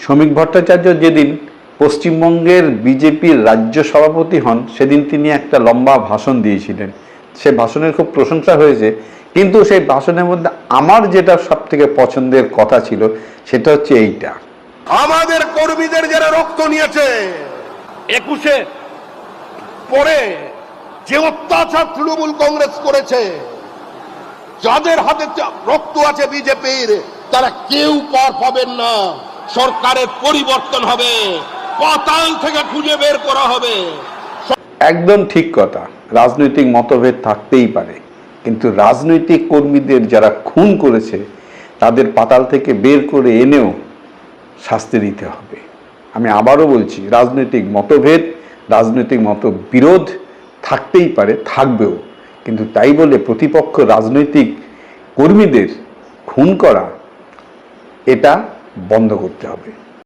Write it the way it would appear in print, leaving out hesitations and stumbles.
শ্রমিক ভট্টাচার্য যেদিন পশ্চিমবঙ্গের বিজেপির রাজ্য সভাপতি হন সেদিন তিনি একটা লম্বা ভাষণ দিয়েছিলেন। সে ভাষণের খুব প্রশংসা হয়েছে, কিন্তু সেই ভাষণের মধ্যে আমার যেটা সব থেকে পছন্দের কথা ছিল সেটা হচ্ছে এইটা, আমাদের কর্মীদের যারা রক্ত নিয়েছে 21-এ পরে যে অত্যাচার তৃণমূল কংগ্রেস করেছে, যাদের হাতে রক্ত আছে বিজেপির, তারা কেউ পার পাবেন না। সরকারের পরিবর্তন হবে, পাতাল থেকে খুঁজে বের করা হবে। একদম ঠিক কথা। রাজনৈতিক মতভেদ থাকতেই পারে, কিন্তু রাজনৈতিক কর্মীদের যারা খুন করেছে তাদের পাতাল থেকে বের করে এনেও শাস্তি দিতে হবে। আমি আবারও বলছি, রাজনৈতিক মতভেদ, রাজনৈতিক মতবিরোধ থাকতেই পারে, থাকবেও, কিন্তু তাই বলে প্রতিপক্ষ রাজনৈতিক কর্মীদের খুন করা, এটা বন্ধ করতে হবে।